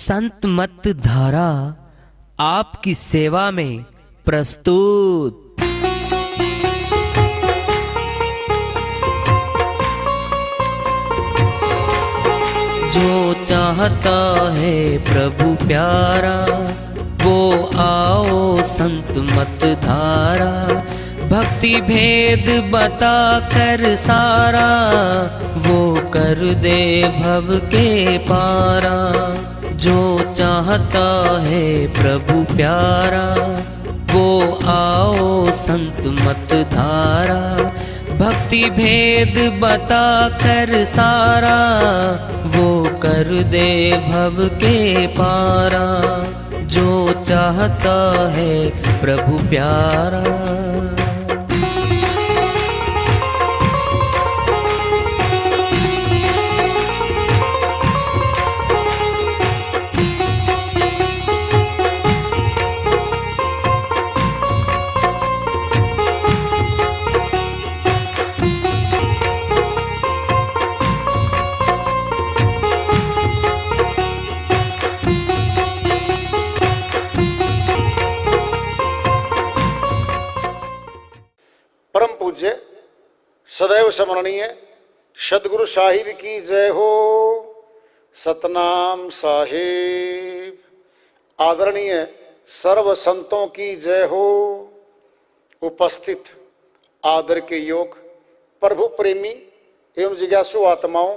संत मत धारा आपकी सेवा में प्रस्तुत। जो चाहता है प्रभु प्यारा वो आओ संत मत धारा। भक्ति भेद बता कर सारा वो कर दे भव के पारा। जो चाहता है प्रभु प्यारा वो आओ संत मत धारा। भक्ति भेद बता कर सारा वो कर दे भव के पारा। जो चाहता है प्रभु प्यारा। परम पूज्य सदैव स्मरणीय सदगुरु साहिब की जय हो। सतनाम साहिब। आदरणीय सर्व संतों की जय हो। उपस्थित आदर के योग प्रभु प्रेमी एवं जिज्ञासु आत्माओं,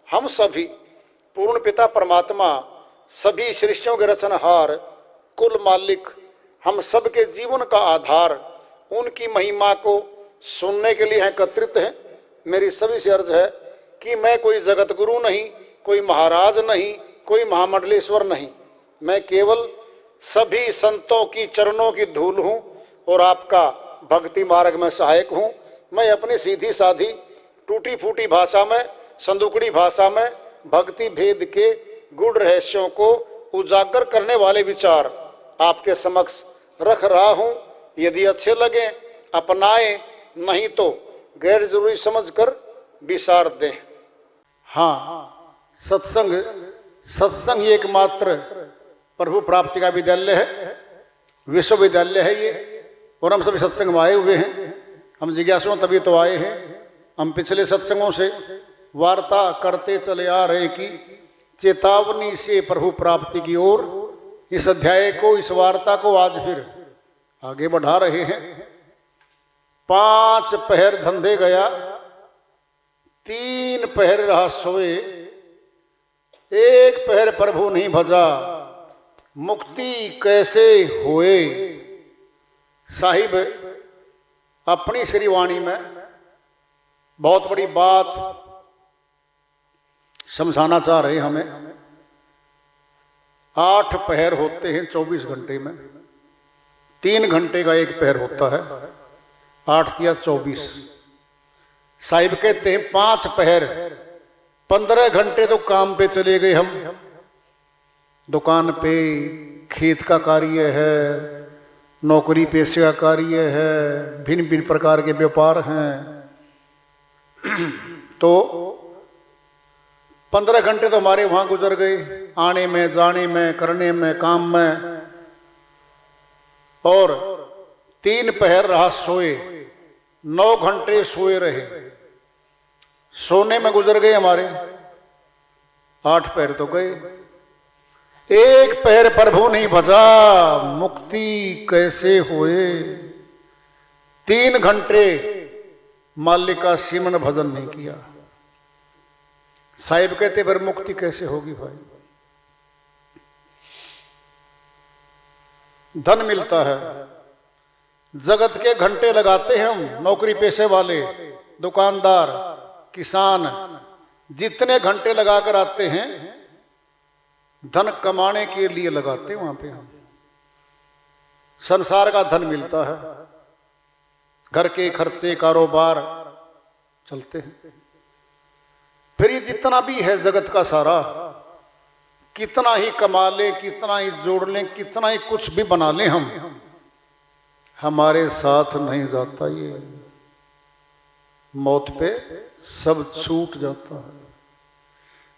हम सभी पूर्ण पिता परमात्मा सभी सृष्टियों के रचनहार कुल मालिक हम सबके जीवन का आधार उनकी महिमा को सुनने के लिए एकत्रित हैं। मेरी सभी से अर्ज है कि मैं कोई जगत गुरु नहीं, कोई महाराज नहीं, कोई महामंडलेश्वर नहीं। मैं केवल सभी संतों की चरणों की धूल हूँ और आपका भक्ति मार्ग में सहायक हूँ। मैं अपनी सीधी साधी टूटी फूटी भाषा में, संदुकड़ी भाषा में भक्ति भेद के गूढ़ रहस्यों को उजागर करने वाले विचार आपके समक्ष रख रहा हूँ। यदि अच्छे लगे अपनाएं, नहीं तो गैर जरूरी समझकर विसार दें। हाँ, सत्संग एकमात्र प्रभु प्राप्ति का विद्यालय है, विश्वविद्यालय है ये। और हम सभी सत्संग में आए हुए हैं। हम जिज्ञासु तभी तो आए हैं। हम पिछले सत्संगों से वार्ता करते चले आ रहे कि चेतावनी से प्रभु प्राप्ति की ओर इस अध्याय को, इस वार्ता को आज फिर आगे बढ़ा रहे हैं। 5 पहर धंधे गया, 3 पहर रहा सोए, 1 पहर प्रभु नहीं भजा, मुक्ति कैसे होए। साहिब अपनी श्री वाणी में बहुत बड़ी बात समझाना चाह रहे हैं हमें। 8 पहर होते हैं 24 घंटे में, 3 घंटे का 1 पहर होता है, 8 या 24। साहिब कहते हैं 5 पहर 15 घंटे तो काम पे चले गए हम। दुकान पे खेत का कार्य है, नौकरी पेशे का कार्य है, भिन्न भिन्न प्रकार के व्यापार हैं। तो 15 घंटे तो हमारे वहां गुजर गए, आने में, जाने में, करने में, काम में। और 3 पहर रहा सोए, 9 घंटे सोए रहे। सोने में गुजर गए हमारे 8 पहर तो गए। 1 पहर प्रभु नहीं भजा, मुक्ति कैसे होए। 3 घंटे मालिक का सिमरन भजन नहीं किया। साहिब कहते फिर मुक्ति कैसे होगी भाई। धन मिलता है, जगत के घंटे लगाते हैं हम, नौकरी पेशे वाले, दुकानदार, किसान, जितने घंटे लगाकर आते हैं धन कमाने के लिए लगाते हैं वहां पे हम। संसार का धन मिलता है, घर के खर्चे, कारोबार चलते हैं। फिर ये जितना भी है जगत का सारा, कितना ही कमा लें, कितना ही जोड़ लें, कितना ही कुछ भी बना लें हम, हमारे साथ नहीं जाता। ये मौत पे सब छूट जाता है।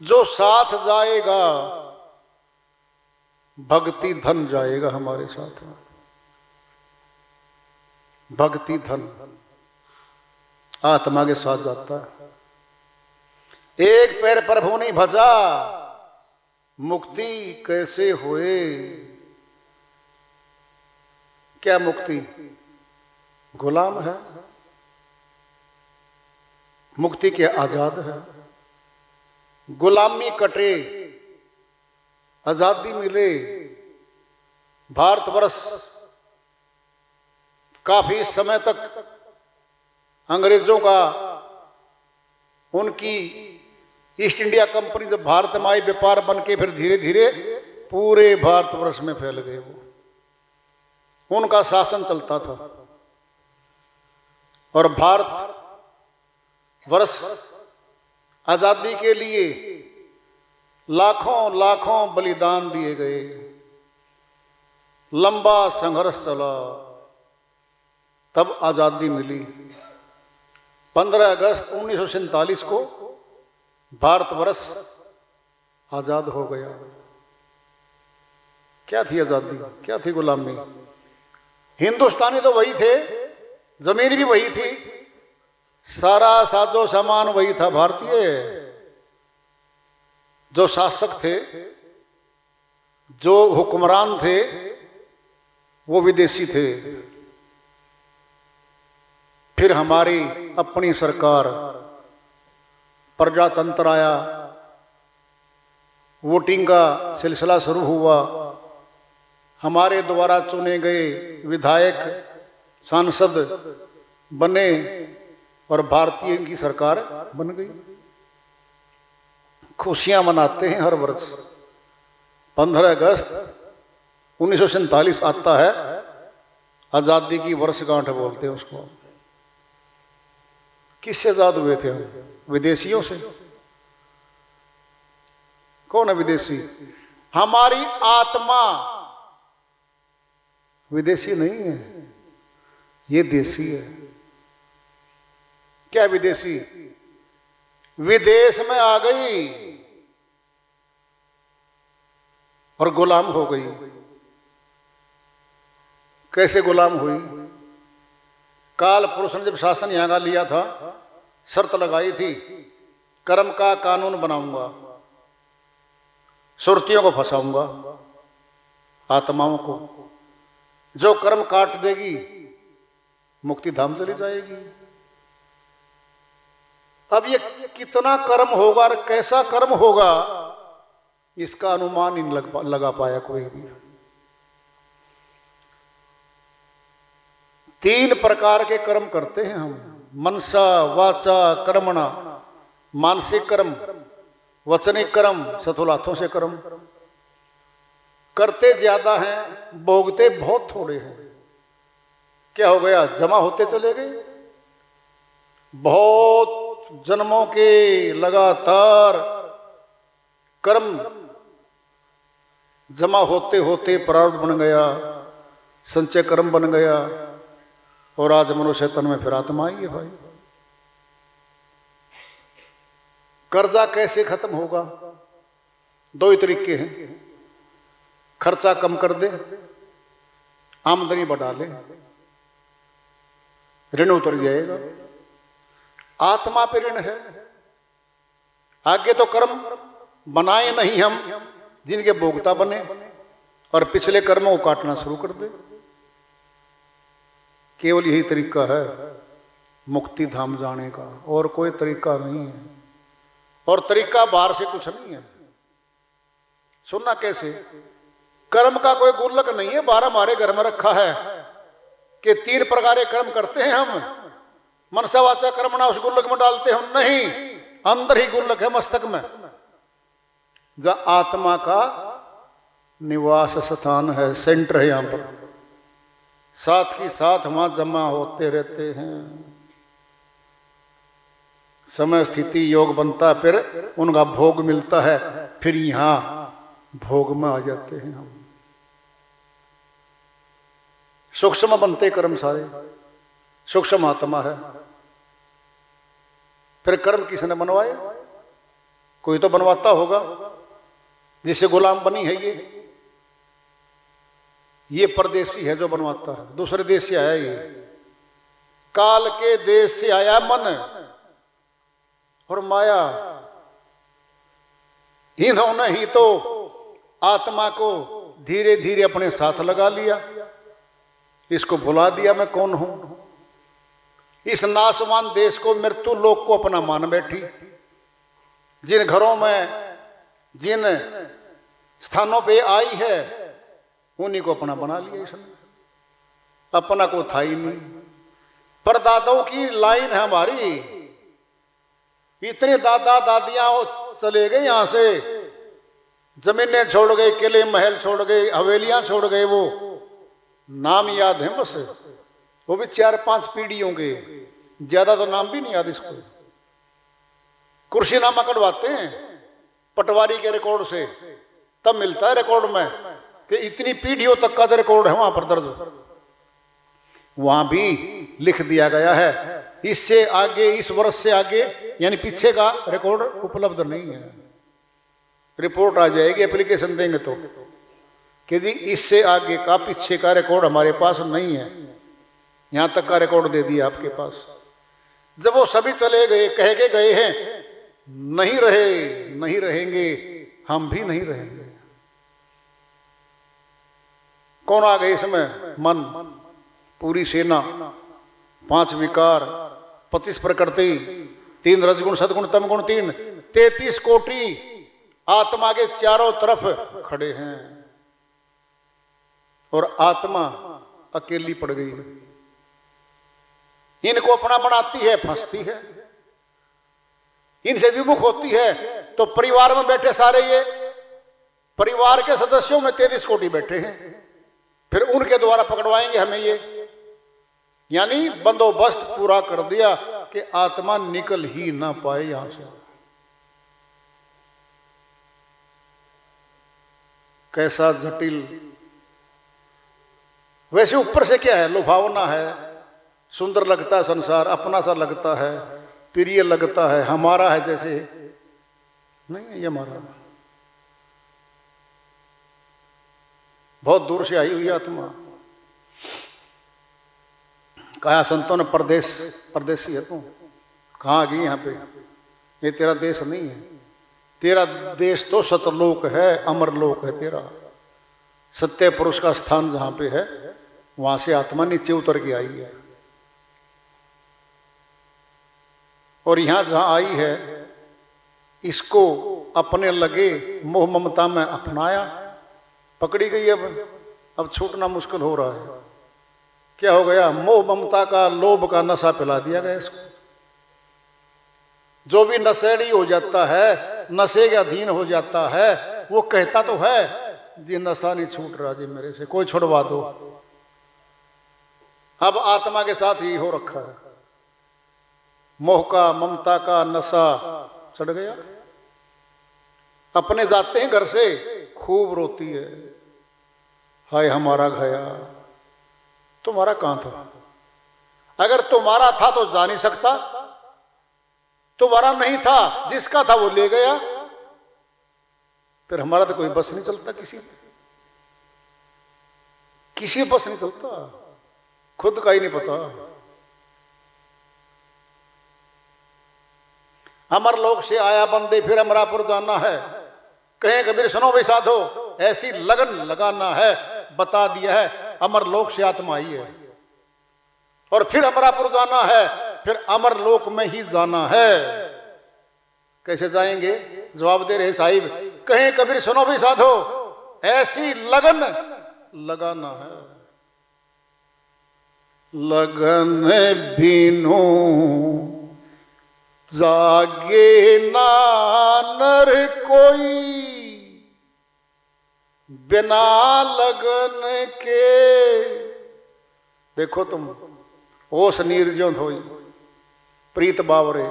जो साथ जाएगा भक्ति धन जाएगा हमारे साथ में। भक्ति धन आत्मा के साथ जाता है। एक पैर प्रभु नहीं भजा, मुक्ति कैसे होए। क्या मुक्ति? गुलाम है, मुक्ति के आजाद है। गुलामी कटे, आजादी मिले। भारतवर्ष काफी समय तक अंग्रेजों का, उनकी ईस्ट इंडिया कंपनी जब भारत में आई, व्यापार बन के फिर धीरे धीरे पूरे भारतवर्ष में फैल गए। वो उनका शासन चलता था और भारत वर्ष आजादी के लिए लाखों लाखों बलिदान दिए गए। लंबा संघर्ष चला, तब आजादी मिली। 15 अगस्त 1947 को भारतवर्ष आजाद हो गया। क्या थी आजादी? क्या थी गुलामी? हिंदुस्तानी तो वही थे, जमीन भी वही थी, सारा साजो सामान वही था भारतीय। जो शासक थे, जो हुक्मरान थे, वो विदेशी थे। फिर हमारी अपनी सरकार, प्रजातंत्र आया, वोटिंग का सिलसिला शुरू हुआ। हमारे द्वारा चुने गए विधायक, सांसद बने और भारतीय की सरकार बन गई। खुशियां मनाते हैं हर वर्ष। 15 अगस्त 1947 आता है, आजादी की वर्षगांठ बोलते हैं उसको। किससे आजाद हुए थे हम? विदेशियों से। कौन है विदेशी? हमारी आत्मा विदेशी नहीं है, ये देशी है। क्या विदेशी? विदेश में आ गई और गुलाम हो गई। कैसे गुलाम हुई? काल पुरुष ने जब शासन यहां का लिया था, शर्त लगाई थी, कर्म का कानून बनाऊंगा, सुरतियों को फंसाऊंगा, आत्माओं को। जो कर्म काट देगी मुक्ति धाम चली जाएगी। अब ये कितना कर्म होगा और कैसा कर्म होगा, इसका अनुमान ही नहीं लगा पाया कोई भी। 3 प्रकार के कर्म करते हैं हम, मनसा वाचा कर्मणा। मानसिक कर्म, वचनिक कर्म, सथुलाथों से कर्म। करते ज्यादा हैं, भोगते बहुत थोड़े हैं। क्या हो गया? जमा होते चले गए। बहुत जन्मों के लगातार कर्म जमा होते होते प्रारब्ध बन गया, संचय कर्म बन गया, और आज मनुष्य तन में फिर आत्मा ही है भाई। कर्जा कैसे खत्म होगा? 2 ही तरीके हैं। खर्चा कम कर दे, आमदनी बढ़ा ले, ऋण उतर जाएगा। आत्मा पे ऋण है। आगे तो कर्म बनाए नहीं हम जिनके भोगता बने, और पिछले कर्मों को काटना शुरू कर दे। केवल यही तरीका है मुक्ति धाम जाने का, और कोई तरीका नहीं है। और तरीका बाहर से कुछ नहीं है। सुनना कैसे? कर्म का कोई गुल्लक नहीं है, बाहर हमारे घर में रखा है कि 3 प्रकार के कर्म करते हैं हम। मनसा वाचा कर्मणा उस गुल्लक में डालते हैं हम? नहीं, अंदर ही गुल्लक है मस्तक में, जहां आत्मा का निवास स्थान है, सेंटर है। यहां पर साथ ही साथ वहां जमा होते रहते हैं। समय स्थिति योग बनता है, फिर उनका भोग मिलता है, फिर यहां भोग में आ जाते हैं हम। सूक्ष्म बनते कर्म सारे, सूक्ष्म आत्मा है। फिर कर्म किसने बनवाए? कोई तो बनवाता होगा, जिससे गुलाम बनी है ये। ये परदेसी है जो बनवाता है, दूसरे देश से आया ये, काल के देश से आया मन और माया। इन्होंने ही तो आत्मा को धीरे धीरे अपने साथ लगा लिया, इसको भुला दिया मैं कौन हूं। इस नाशवान देश को, मृत्यु लोक को अपना मान बैठी। जिन घरों में, जिन स्थानों पे आई है, उन्हीं को अपना बना लिया इसने, अपना को था ही नहीं। परदादाओं की लाइन है हमारी, इतने दादा दादियां चले गए यहां से, जमीनें छोड़ गए, किले महल छोड़ गए, हवेलियां छोड़ गए, वो नाम याद है बस, वो भी 4-5 पीढ़ियों के, ज्यादा तो नाम भी नहीं याद इसको। कुर्सीनामा कटवाते हैं पटवारी के रिकॉर्ड से, तब मिलता है रिकॉर्ड में कि इतनी पीढ़ियों तक का रिकॉर्ड है वहां पर दर्ज। वहां भी लिख दिया गया है इससे आगे, इस वर्ष से आगे यानी पीछे का रिकॉर्ड उपलब्ध नहीं है। रिपोर्ट आ जाएगी, एप्लीकेशन देंगे तो, कि जी इससे आगे का, पीछे का रिकॉर्ड हमारे पास नहीं है, यहां तक का रिकॉर्ड दे दिया आपके पास। जब वो सभी चले गए, कह के गए हैं, नहीं रहे, नहीं रहेंगे, हम भी नहीं रहेंगे। कौन आ गए इसमें? मन, पूरी सेना, 5 विकार, 25 प्रकृति, 3 रजगुण सदगुण तमगुण 3, 33 कोटि आत्मा के चारों तरफ खड़े हैं, और आत्मा अकेली पड़ गई। इनको अपना बनाती है, फंसती है, इनसे विमुख होती है। तो परिवार में बैठे सारे, ये परिवार के सदस्यों में 33 कोटि बैठे हैं, फिर उनके द्वारा पकड़वाएंगे हमें ये, यानी बंदोबस्त पूरा कर दिया कि आत्मा निकल ही ना पाए यहां से। कैसा जटिल। वैसे ऊपर से क्या है, लुभावना है, सुंदर लगता है संसार, अपना सा लगता है, प्रिय लगता है, हमारा है जैसे, नहीं है ये हमारा। बहुत दूर से आई हुई आत्मा। कहा संतों ने, परदेसी है तू, कहाँ गई यहाँ पे, ये तेरा देश नहीं है, तेरा देश तो सतलोक है, अमरलोक है तेरा। सत्य पुरुष का स्थान जहां पे है, वहां से आत्मा नीचे उतर के आई है, और यहां जहां आई है, इसको अपने लगे मोह ममता में अपनाया, पकड़ी गई। अब छूटना मुश्किल हो रहा है। क्या हो गया? मोह ममता का, लोभ का नशा पिला दिया गया इसको। जो भी नशेड़ी हो जाता है, नशे के अधीन हो जाता है, वो कहता तो है जी नशा नहीं छूट रहा जी मेरे से, कोई छुड़वा दो। अब आत्मा के साथ ही हो रखा है, मोह का, ममता का नशा चढ़ गया। अपने जाते हैं घर से, खूब रोती है, हाय हमारा गया। तुम्हारा कहां था? अगर तुम्हारा था तो जा नहीं सकता, तुम्हारा नहीं था, जिसका था वो ले गया। फिर हमारा तो कोई बस नहीं चलता, किसी बस नहीं चलता, खुद का ही नहीं पता। अमरलोक से आया बंदे, फिर अमरापुर जाना है। कहें कबीर सुनो भाई साधो, ऐसी लगन लगाना है, बता दिया है अमरलोक से आत्मा आई है, और फिर अमरापुर जाना है, फिर अमरलोक में ही जाना है। कैसे जाएंगे? जवाब दे रहे साहिब, कहें कबीर सुनो भाई साधो, ऐसी लगन लगाना है। लगन बिनु जागे ना नर कोई, बिना लगन के। देखो तुम, ओस निर्जो धोई प्रीत बावरे,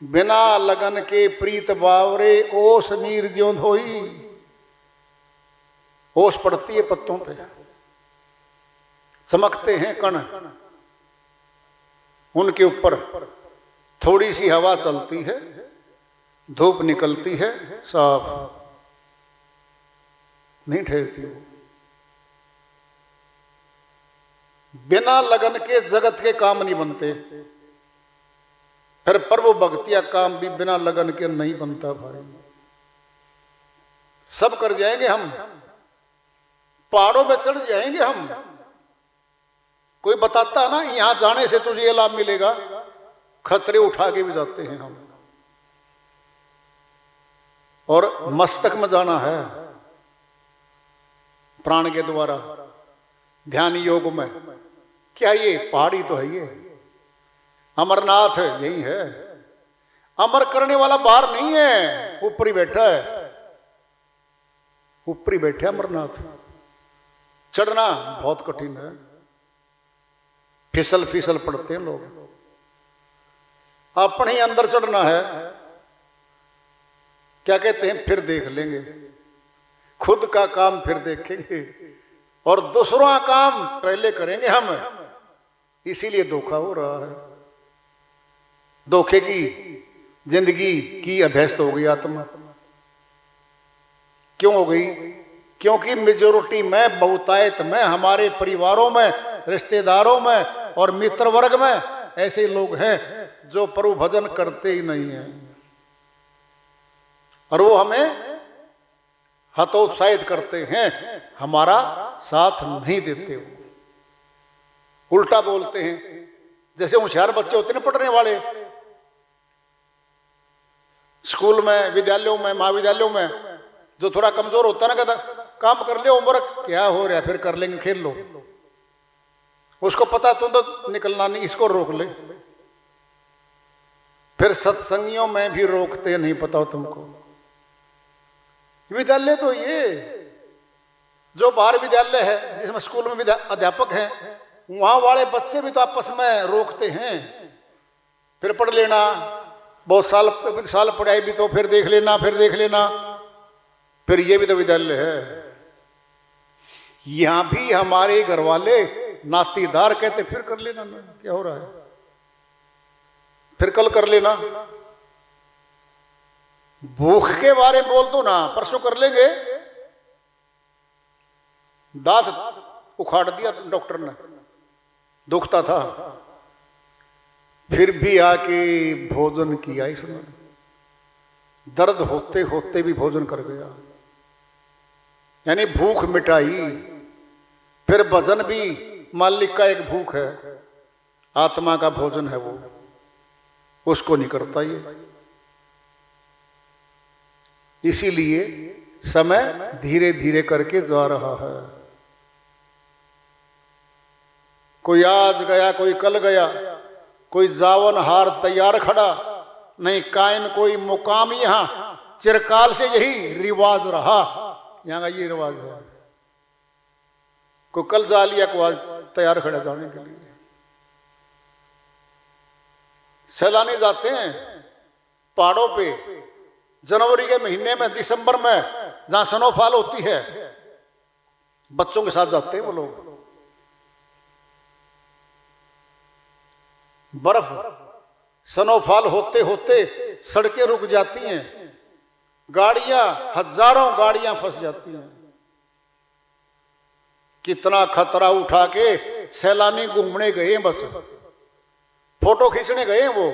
बिना लगन के प्रीत बावरे, ओस निर्जो धोई। ओस पड़ती है पत्तों पे, चमकते हैं कण, उनके ऊपर थोड़ी सी हवा चलती है, धूप निकलती है, साफ नहीं ठहरती वो। बिना लगन के जगत के काम नहीं बनते। फिर प्रभु भक्ति या काम भी बिना लगन के नहीं बनता भाई। सब कर जाएंगे हम, पहाड़ों में चढ़ जाएंगे हम। कोई बताता ना यहां जाने से तुझे ये लाभ मिलेगा, खतरे उठा के भी जाते हैं हम। और मस्तक में जाना है प्राण के द्वारा, ध्यान योग में। क्या ये पहाड़ी तो है, ये अमरनाथ यही है। अमर करने वाला बाहर नहीं है, ऊपर ही बैठा है, ऊपर ही बैठे अमरनाथ। चढ़ना बहुत कठिन है, फिसल फिसल पड़ते हैं लोग। अपने ही अंदर चढ़ना है। क्या कहते हैं, फिर देख लेंगे, खुद का काम फिर देखेंगे और दूसरों का काम पहले करेंगे हम। इसीलिए धोखा हो रहा है। धोखे की जिंदगी की अभ्यस्त हो गई आत्मा। क्यों हो गई? क्योंकि मेजोरिटी में, बहुतायत में, हमारे परिवारों में, रिश्तेदारों में और मित्र वर्ग में ऐसे लोग हैं जो प्रभु भजन करते ही नहीं हैं, और वो हमें हतोत्साहित करते हैं, हमारा साथ नहीं देते। वो उल्टा बोलते हैं। जैसे होशियार बच्चे होते हैं ना, पढ़ने वाले, स्कूल में, विद्यालयों में, महाविद्यालयों में, जो थोड़ा कमजोर होता है ना, कहता काम कर ले, होमवर्क क्या हो रहा है, फिर कर लेंगे, खेल लो। उसको पता तुम तो निकलना नहीं, इसको रोक ले। फिर सत्संगियों में भी रोकते, नहीं पता हो तुमको। विद्यालय तो ये जो बाहर विद्यालय है, जिसमें स्कूल में अध्यापक हैं, वहां वाले बच्चे भी तो आपस में रोकते हैं। फिर पढ़ लेना, बहुत साल पढ़ाई भी तो फिर देख लेना, फिर देख लेना। फिर ये भी तो विद्यालय है। यहां भी हमारे घर वाले नातीदार कहते फिर कर लेना ना, क्या हो रहा है, फिर कल कर लेना। भूख के बारे में बोल दो ना, परसों कर लेंगे। दांत उखाड़ दिया डॉक्टर ने, दुखता था, फिर भी आके भोजन किया इसने। दर्द होते होते भी भोजन कर गया, यानी भूख मिटाई। फिर भजन भी मालिक का एक भूख है, आत्मा का भोजन है, वो उसको नहीं करता ये। इसीलिए समय धीरे धीरे करके जा रहा है। कोई आज गया, कोई कल गया, कोई जावन हार तैयार खड़ा, नहीं कायम कोई मुकाम। यहां चिरकाल से यही रिवाज रहा, यहां का ये रिवाज है। कोई कल जा लिया, को आज तैयार खड़ा जाने के लिए। सैलानी जाते हैं पहाड़ों पे जनवरी के महीने में, दिसंबर में, जहां स्नोफॉल होती है, बच्चों के साथ जाते हैं वो लोग। बर्फ स्नोफॉल होते होते सड़कें रुक जाती हैं, गाड़ियां, हजारों गाड़ियां फंस जाती हैं। कितना खतरा उठा के सैलानी घूमने गए, बस फोटो खींचने गए। वो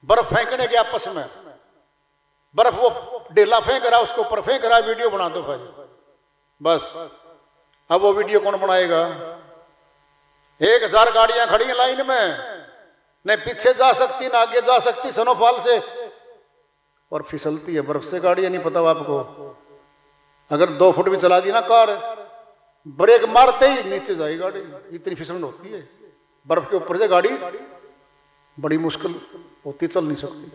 बर्फ फेंकने के आपस में, बर्फ वो ढेला फेंक रहा, उसके ऊपर फेंक रहा, वीडियो बना दो भाई, बस। अब वो वीडियो कौन बनाएगा? 1000 गाड़ियां खड़ी हैं लाइन में, नहीं पीछे जा सकती ना आगे जा सकती, स्नोफॉल से। और फिसलती है बर्फ से गाड़ियां, नहीं पता आपको। अगर 2 फुट भी चला दी ना कार, ब्रेक मारते ही नीचे जाएगी गाड़ी, इतनी फिसलन होती है। बर्फ के ऊपर से गाड़ी बड़ी मुश्किल होती, चल नहीं सकती।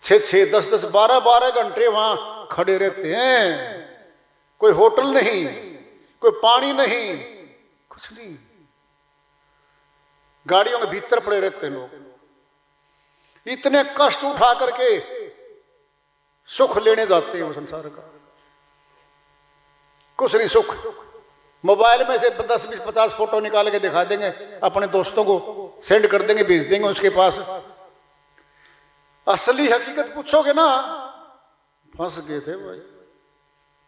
6-6, 10-10, 12-12 घंटे वहां खड़े रहते हैं। कोई होटल नहीं, कोई पानी नहीं, कुछ नहीं, गाड़ियों के भीतर पड़े रहते हैं लोग। इतने कष्ट उठा करके सुख लेने जाते हैं वो संसार का। कुछ नहीं सुख। मोबाइल में से 10, 20, 50 फोटो निकाल के दिखा देंगे, अपने दोस्तों को सेंड कर देंगे, भेज देंगे उसके पास। असली हकीकत पूछोगे ना, फंस गए थे भाई,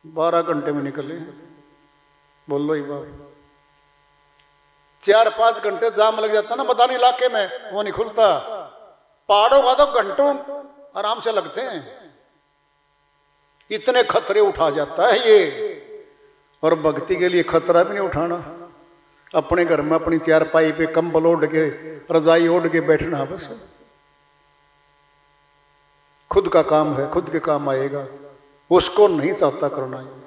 12 घंटे में निकले। बोलो ही बात, 4-5 घंटे जाम लग जाता ना मैदानी इलाके में, वो नहीं खुलता। पहाड़ों का तो घंटों आराम से लगते हैं, इतने खतरे उठा जाता है ये। और भक्ति के लिए खतरा भी नहीं उठाना, अपने घर में अपनी चारपाई पे कंबल ओढ़ के रजाई ओढ़ के बैठना, बस खुद का काम है, खुद के काम आएगा, उसको नहीं चाहता करना है।